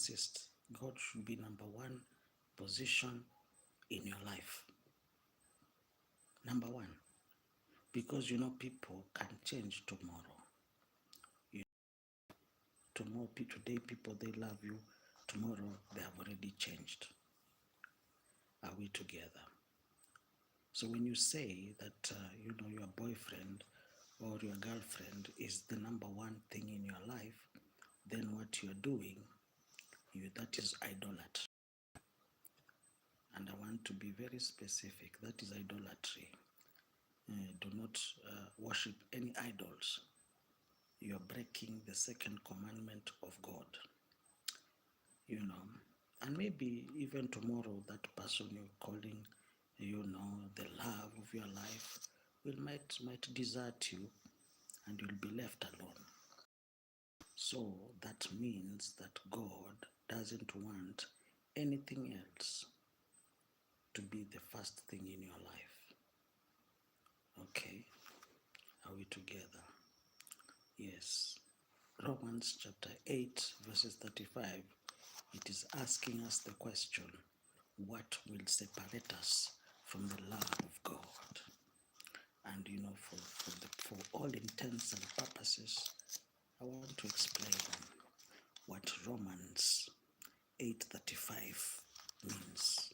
insist God should be number one position in your life. Number one. Because people can change tomorrow. Today people, they love you. Tomorrow they have already changed. Are we together? So when you say that your boyfriend or your girlfriend is the number one thing in your life, then what you're doing, that is idolatry. And I want to be very specific. That is idolatry. Do not worship any idols. You are breaking the second commandment of God. And maybe even tomorrow that person you're calling, the love of your life might desert you and you'll be left alone. So that means that God doesn't want anything else to be the first thing in your life. Okay? Are we together? Yes. Romans chapter 8 verses 35, it is asking us the question, what will separate us from the love of God? And for all intents and purposes, I want to explain what Romans 8:35 means.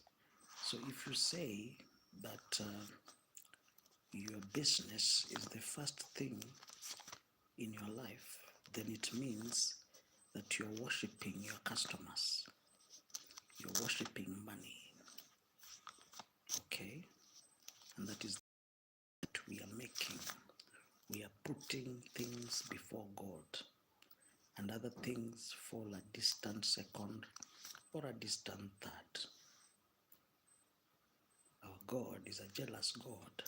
So if you say that your business is the first thing in your life, then it means that you're worshiping your customers. You're worshiping money. Okay? And that is what we are making. We are putting things before God. And other things fall a distant second or a distant third. Our God is a jealous God.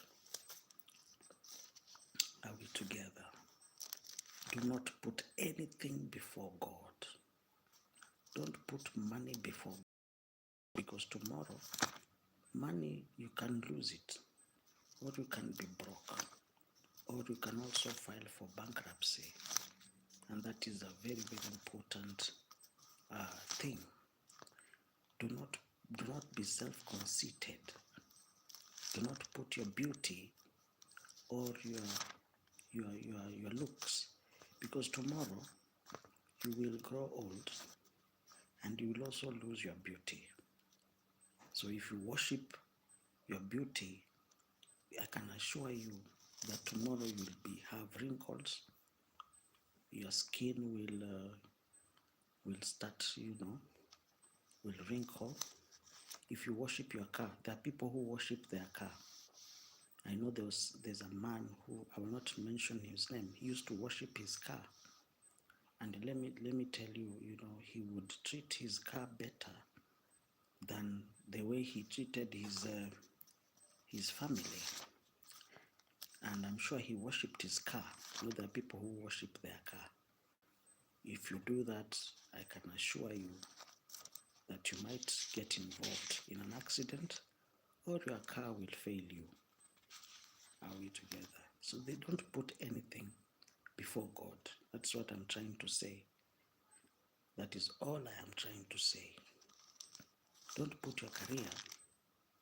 Are we together? Do not put anything before God. Don't put money before God. Because tomorrow, money, you can lose it. Or you can be broke. Or you can also file for bankruptcy. And that is a very, very important thing. Do not be self-conceited. Do not put your beauty or your looks, because tomorrow you will grow old and you will also lose your beauty. So if you worship your beauty, I can assure you that tomorrow you will have wrinkles. Your skin will start, will wrinkle. If you worship your car, there are people who worship their car. I know there's a man who, I will not mention his name, he used to worship his car. And let me tell you, he would treat his car better than the way he treated his family. And I'm sure he worshipped his car. There are people who worship their car. If you do that, I can assure you that you might get involved in an accident or your car will fail you. Are we together? So they don't put anything before God. That's what I'm trying to say. That is all I am trying to say. Don't put your career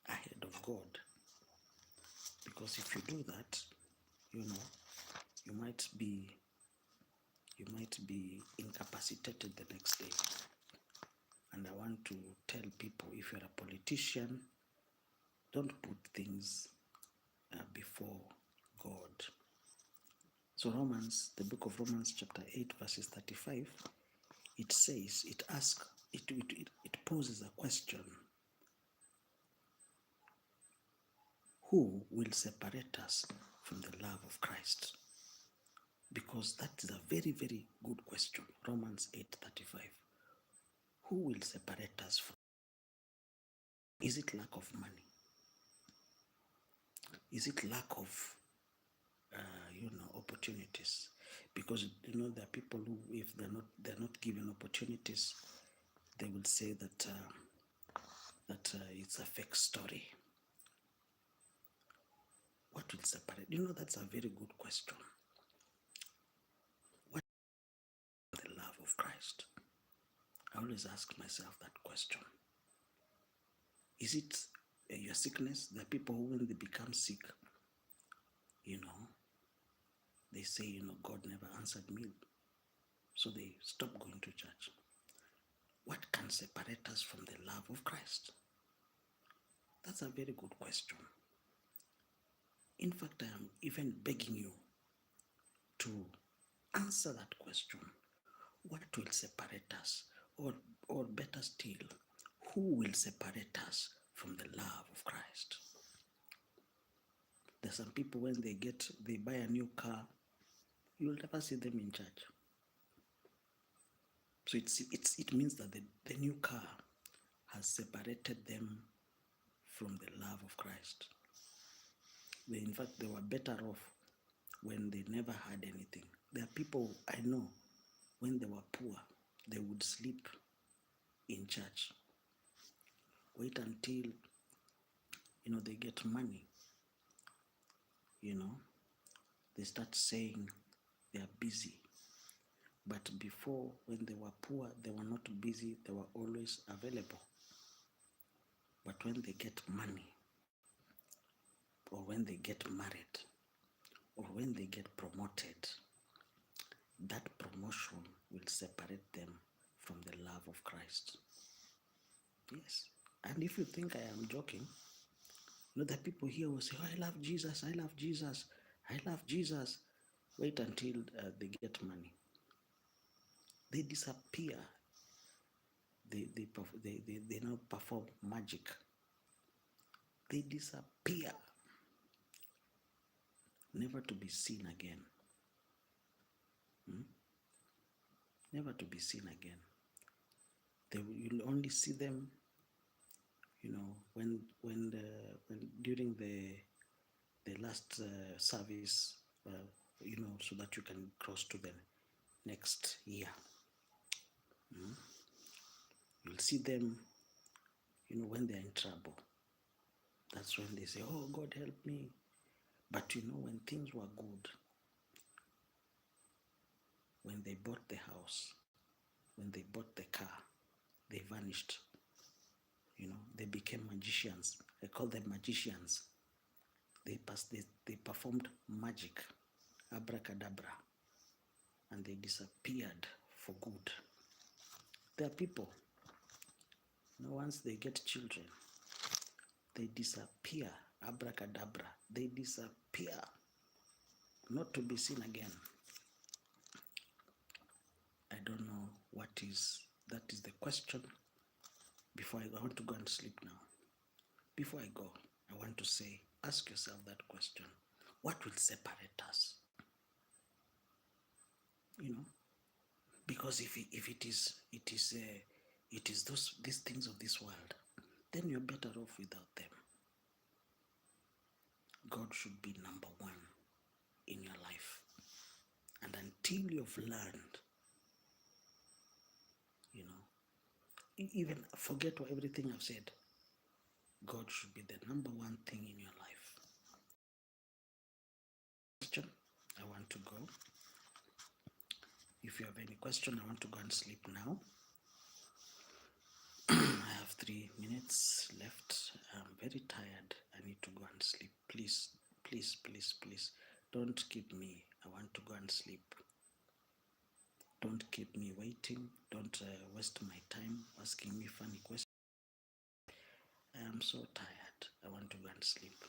ahead of God. Because if you do that, you might be incapacitated the next day. And I want to tell people, if you're a politician, don't put things before God. So the book of Romans chapter 8 verses 35, it says, it poses a question. Who will separate us from the love of Christ? Because that is a very, very good question. Romans 8:35. Who will separate us from? Is it lack of money? Is it lack of opportunities? Because there are people who, if they're not given opportunities, they will say that it's a fake story. What will separate? That's a very good question. What is the love of Christ? I always ask myself that question. Is it your sickness? There are people who, when they become sick, they say, God never answered me. So they stop going to church. What can separate us from the love of Christ? That's a very good question. In fact, I am even begging you to answer that question. What will separate us? Or better still, who will separate us from the love of Christ? There's some people when they buy a new car, you'll never see them in church. So it means that the new car has separated them from the love of Christ. In fact, they were better off when they never had anything. There are people I know, when they were poor, they would sleep in church. Wait until, they get money. They start saying they are busy. But before, when they were poor, they were not busy, they were always available. But when they get money, or when they get married, or when they get promoted, that promotion will separate them from the love of Christ. Yes. And if you think I am joking, the people here will say, oh, I love Jesus, I love Jesus, I love Jesus. Wait until they get money. They disappear. They now perform magic. They disappear, never to be seen again. Never to be seen again. You'll only see them, when during the last service, so that you can cross to the next year. You'll see them, when they're in trouble. That's when they say, oh, God help me. But when things were good, when they bought the house, when they bought the car, they vanished. They became magicians. I call them magicians. They performed magic, abracadabra, and they disappeared for good. There are people, once they get children, they disappear, abracadabra, they disappear, not to be seen again. I don't know that is the question. Before I want to go and sleep now. Before I go, I want to say, ask yourself that question. What will separate us? Because if it is these things of this world, then you're better off without them. God should be number one in your life. And until you've learned, even forget everything I've said, God should be the number one thing in your life. Question, I want to go. If you have any question, I want to go and sleep now. I have 3 minutes left. I'm very tired. I need to go and sleep. Please, please, please, please, don't keep me. I want to go and sleep. Don't keep me waiting. Don't waste my time asking me funny questions. I am so tired. I want to go and sleep.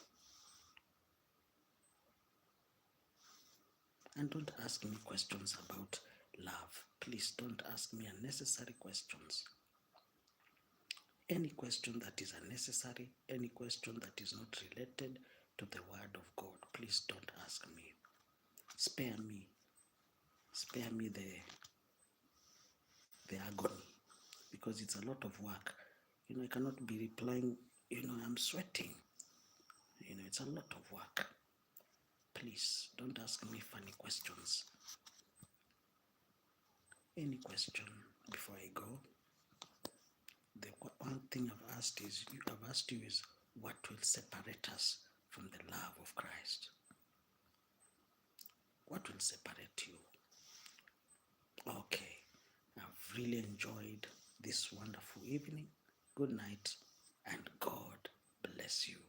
And don't ask me questions about love. Please don't ask me unnecessary questions. Any question that is unnecessary, any question that is not related to the word of God, please don't ask me. Spare me the agony, because it's a lot of work. I cannot be replying, I'm sweating. It's a lot of work. Please don't ask me funny questions. Any question before I go? The one thing I've asked you is, what will separate us from the love of Christ? What will separate you? Okay, I've really enjoyed this wonderful evening. Good night, and God bless you.